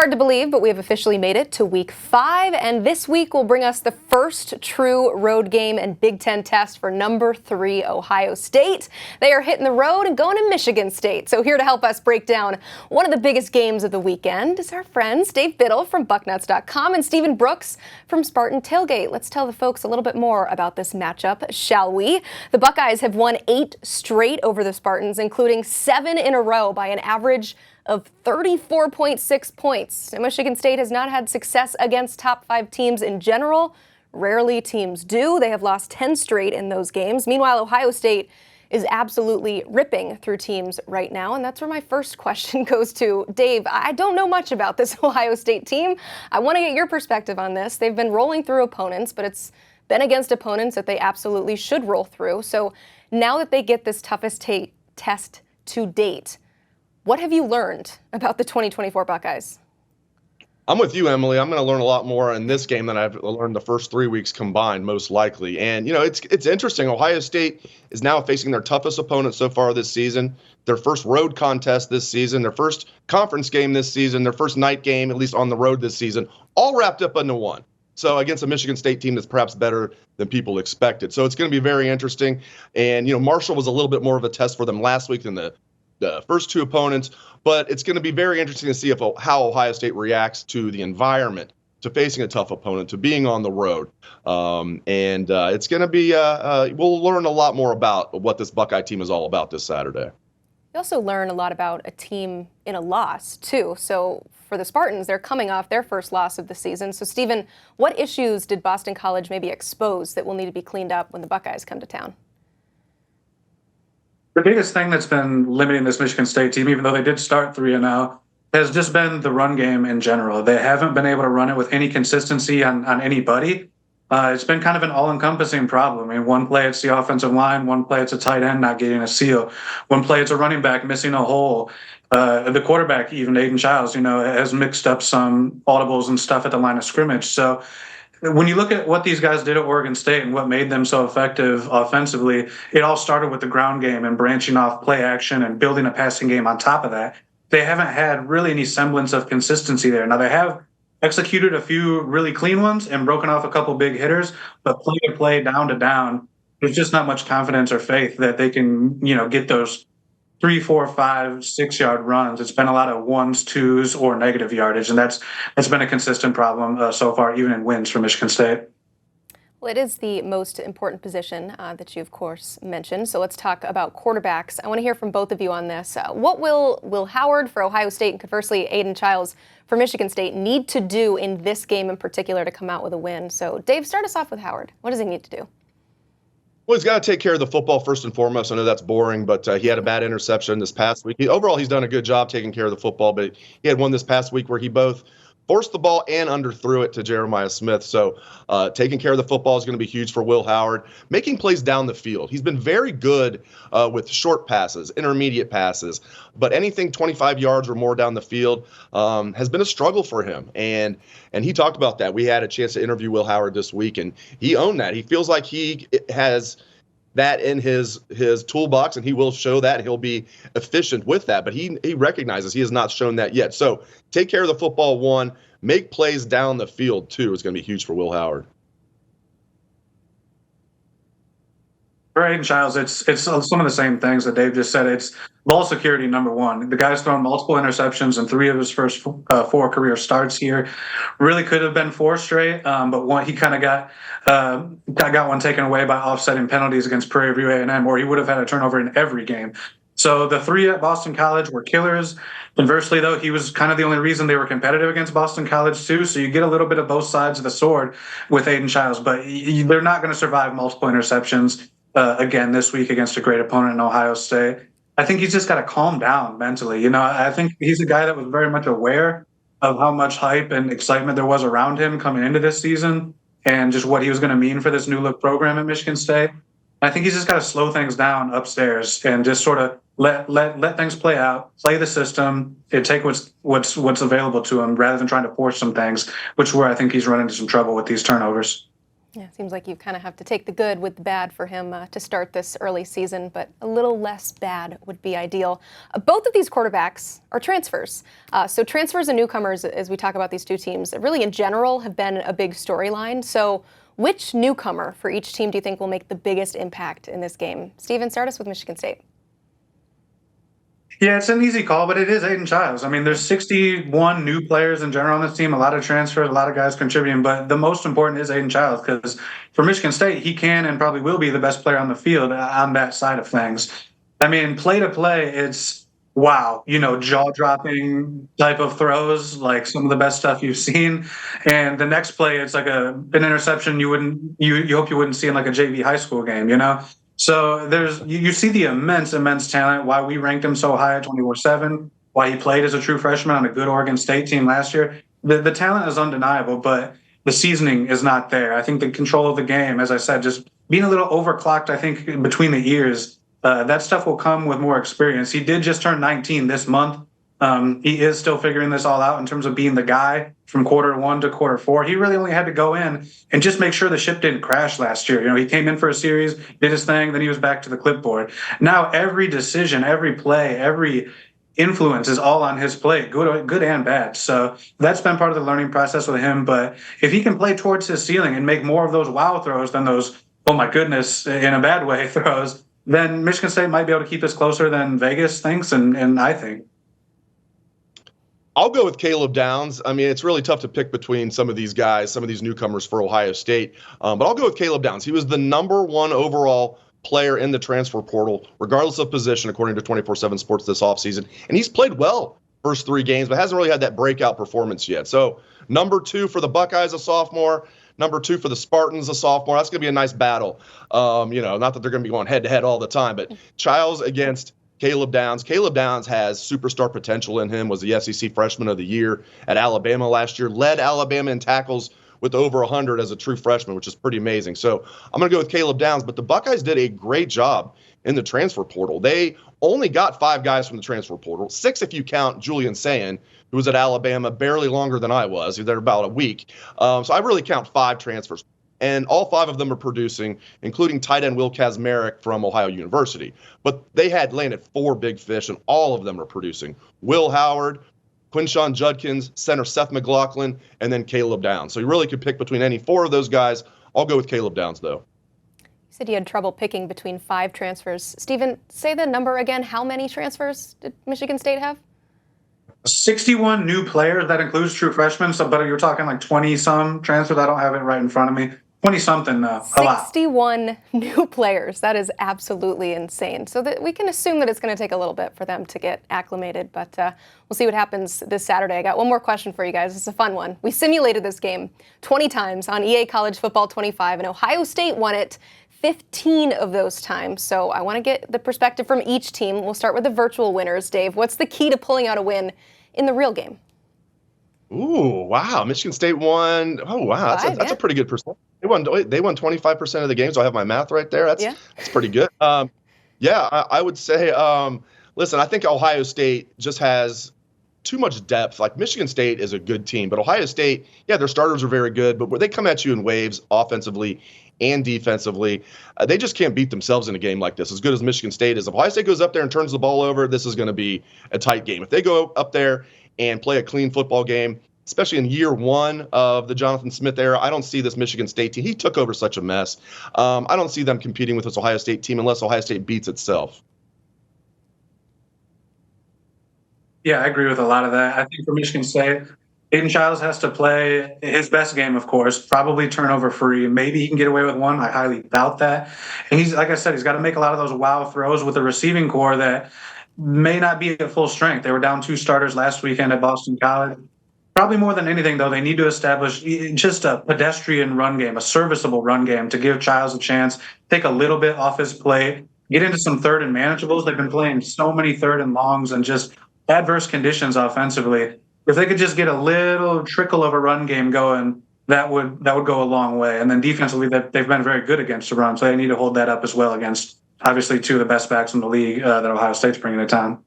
Hard to believe, but we have officially made it to week 5, and this week will bring us the first true road game and Big Ten test for number 3 Ohio State. They are hitting the road and going to Michigan State. So here to help us break down one of the biggest games of the weekend is our friends Dave Biddle from Bucknuts.com and Stephen Brooks from Spartan Tailgate. Let's tell the folks a little bit more about this matchup, shall we? The Buckeyes have won 8 straight over the Spartans, including 7 in a row by an average of 34.6 points. Michigan State has not had success against top 5 teams in general. Rarely teams do. They have lost 10 straight in those games. Meanwhile, Ohio State is absolutely ripping through teams right now, and that's where my first question goes to. Dave, I don't know much about this Ohio State team. I want to get your perspective on this. They've been rolling through opponents, but it's been against opponents that they absolutely should roll through. So now that they get this toughest test to date, what have you learned about the 2024 Buckeyes? I'm with you, Emily. I'm going to learn a lot more in this game than I've learned the first 3 weeks combined, most likely. And, it's interesting. Ohio State is now facing their toughest opponent so far this season, their first road contest this season, their first conference game this season, their first night game, at least on the road this season, all wrapped up into one. So against a Michigan State team that's perhaps better than people expected. So it's going to be very interesting. And, Marshall was a little bit more of a test for them last week than the first 2 opponents, but it's going to be very interesting to see how Ohio State reacts to the environment, to facing a tough opponent, to being on the road. It's going to be, we'll learn a lot more about what this Buckeye team is all about this Saturday. You also learn a lot about a team in a loss, too. So for the Spartans, they're coming off their first loss of the season. So, Stephen, what issues did Boston College maybe expose that will need to be cleaned up when the Buckeyes come to town? The biggest thing that's been limiting this Michigan State team, even though they did start 3-0, has just been the run game in general. They haven't been able to run it with any consistency on anybody. It's been kind of an all-encompassing problem. I mean, one play it's the offensive line, one play it's a tight end not getting a seal, one play it's a running back missing a hole. The quarterback, even Aiden Childs, has mixed up some audibles and stuff at the line of scrimmage. So when you look at what these guys did at Oregon State and what made them so effective offensively, it all started with the ground game and branching off play action and building a passing game on top of that. They haven't had really any semblance of consistency there. Now, they have executed a few really clean ones and broken off a couple big hitters, but play to play, down to down, there's just not much confidence or faith that they can, get those 3, 4, 5, 6 yard runs. It's been a lot of 1s, 2s, or negative yardage, and that's been a consistent problem so far, even in wins for Michigan State. Well, it is the most important position that you, of course, mentioned. So let's talk about quarterbacks. I want to hear from both of you on this. What will Will Howard for Ohio State and conversely Aiden Childs for Michigan State need to do in this game in particular to come out with a win? So, Dave, start us off with Howard. What does he need to do? Well, he's got to take care of the football first and foremost. I know that's boring, but he had a bad interception this past week. Overall, he's done a good job taking care of the football, but he had one this past week where he both forced the ball and underthrew it to Jeremiah Smith. So taking care of the football is going to be huge for Will Howard. Making plays down the field. He's been very good with short passes, intermediate passes, but anything 25 yards or more down the field has been a struggle for him. And he talked about that. We had a chance to interview Will Howard this week, and he owned that. He feels like he has that in his toolbox, and he will show that. He'll be efficient with that, but he recognizes he has not shown that yet. So take care of the football, 1. Make plays down the field, 2, is going to be huge for Will Howard. For Aiden Childs, it's some of the same things that Dave just said. It's ball security, number 1. The guy's thrown multiple interceptions in 3 of his first 4 career starts here. Really could have been 4 straight, but he kind of got one taken away by offsetting penalties against Prairie View A&M, or he would have had a turnover in every game. So the 3 at Boston College were killers. Conversely, though, he was kind of the only reason they were competitive against Boston College, too. So you get a little bit of both sides of the sword with Aiden Childs, but they're not going to survive multiple interceptions again this week against a great opponent in Ohio State. I think he's just got to calm down mentally. I think he's a guy that was very much aware of how much hype and excitement there was around him coming into this season and just what he was going to mean for this new look program at Michigan State. I think he's just got to slow things down upstairs and just sort of let things play out, play the system, and take what's available to him rather than trying to force some things, which where I think he's run into some trouble with these turnovers. Yeah, it seems like you kind of have to take the good with the bad for him to start this early season, but a little less bad would be ideal. Both of these quarterbacks are transfers. So transfers and newcomers, as we talk about these two teams, really in general have been a big storyline. So which newcomer for each team do you think will make the biggest impact in this game? Steven, start us with Michigan State. Yeah, it's an easy call, but it is Aiden Childs. I mean, there's 61 new players in general on this team, a lot of transfers, a lot of guys contributing, but the most important is Aiden Childs because for Michigan State, he can and probably will be the best player on the field on that side of things. I mean, play to play, it's wow, jaw-dropping type of throws, like some of the best stuff you've seen. And the next play, it's like an interception you hope you wouldn't see in like a JV high school game. So you see the immense talent, why we ranked him so high at 24/7, why he played as a true freshman on a good Oregon State team last year. The talent is undeniable, but the seasoning is not there. I think the control of the game, as I said, just being a little overclocked, I think, between the ears, that stuff will come with more experience. He did just turn 19 this month. He is still figuring this all out in terms of being the guy from quarter one to quarter four. He really only had to go in and just make sure the ship didn't crash last year. He came in for a series, did his thing, then he was back to the clipboard. Now every decision, every play, every influence is all on his plate, good and bad. So that's been part of the learning process with him. But if he can play towards his ceiling and make more of those wow throws than those, oh my goodness, in a bad way throws, then Michigan State might be able to keep us closer than Vegas thinks and I think. I'll go with Caleb Downs. I mean, it's really tough to pick between some of these guys, some of these newcomers for Ohio State. But I'll go with Caleb Downs. He was the #1 overall player in the transfer portal, regardless of position, according to 24/7 Sports this offseason. And he's played well first 3 games, but hasn't really had that breakout performance yet. So #2 for the Buckeyes, a sophomore. #2 for the Spartans, a sophomore. That's going to be a nice battle. Not that they're going to be going head-to-head all the time, but Childs against Caleb Downs. Caleb Downs has superstar potential in him, was the SEC Freshman of the Year at Alabama last year, led Alabama in tackles with over 100 as a true freshman, which is pretty amazing. So I'm going to go with Caleb Downs, but the Buckeyes did a great job in the transfer portal. They only got 5 guys from the transfer portal, 6 if you count Julian Sayin, who was at Alabama barely longer than I was. He was there about a week. So I really count 5 transfers. And all 5 of them are producing, including tight end Will Kazmarek from Ohio University. But they had landed 4 big fish, and all of them are producing. Will Howard, Quinshawn Judkins, center Seth McLaughlin, and then Caleb Downs. So you really could pick between any 4 of those guys. I'll go with Caleb Downs, though. You said you had trouble picking between 5 transfers. Steven, say the number again. How many transfers did Michigan State have? 61 new players. That includes true freshmen. So, but you're talking like 20-some transfers. I don't have it right in front of me. 20-something, a lot. 61 new players. That is absolutely insane. So that we can assume that it's going to take a little bit for them to get acclimated, but we'll see what happens this Saturday. I got one more question for you guys. It's a fun one. We simulated this game 20 times on EA College Football 25, and Ohio State won it 15 of those times. So I want to get the perspective from each team. We'll start with the virtual winners. Dave, what's the key to pulling out a win in the real game? Ooh, wow. Michigan State won. Oh, wow. That's a pretty good percent. They won 25% of the games. Do I have my math right there? That's pretty good. I would say, listen, I think Ohio State just has too much depth. Like Michigan State is a good team, but Ohio State, their starters are very good, but they come at you in waves offensively and defensively. They just can't beat themselves in a game like this, as good as Michigan State is. If Ohio State goes up there and turns the ball over, this is going to be a tight game. If they go up there and play a clean football game, especially in year 1 of the Jonathan Smith era, I don't see this Michigan State team. He took over such a mess. I don't see them competing with this Ohio State team unless Ohio State beats itself. Yeah, I agree with a lot of that. I think for Michigan State, Aiden Childs has to play his best game, of course, probably turnover free. Maybe he can get away with 1. I highly doubt that. And he's, like I said, he's got to make a lot of those wow throws with a receiving core that may not be at full strength. They were down 2 starters last weekend at Boston College. Probably more than anything, though, they need to establish just a pedestrian run game, a serviceable run game to give Childs a chance, take a little bit off his plate, get into some 3rd and manageables. They've been playing so many 3rd and longs and just adverse conditions offensively. If they could just get a little trickle of a run game going, that would go a long way. And then defensively, they've been very good against the run, so they need to hold that up as well against obviously 2 of the best backs in the league that Ohio State's bringing to town.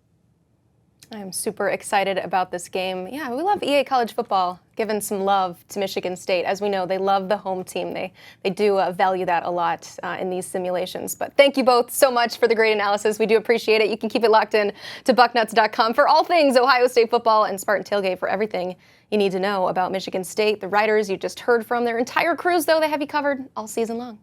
I'm super excited about this game. Yeah, we love EA College football, giving some love to Michigan State. As we know, they love the home team. They do value that a lot in these simulations. But thank you both so much for the great analysis. We do appreciate it. You can keep it locked in to bucknuts.com for all things Ohio State football and Spartan Tailgate for everything you need to know about Michigan State. The writers you just heard from, their entire crews, though, they have you covered all season long.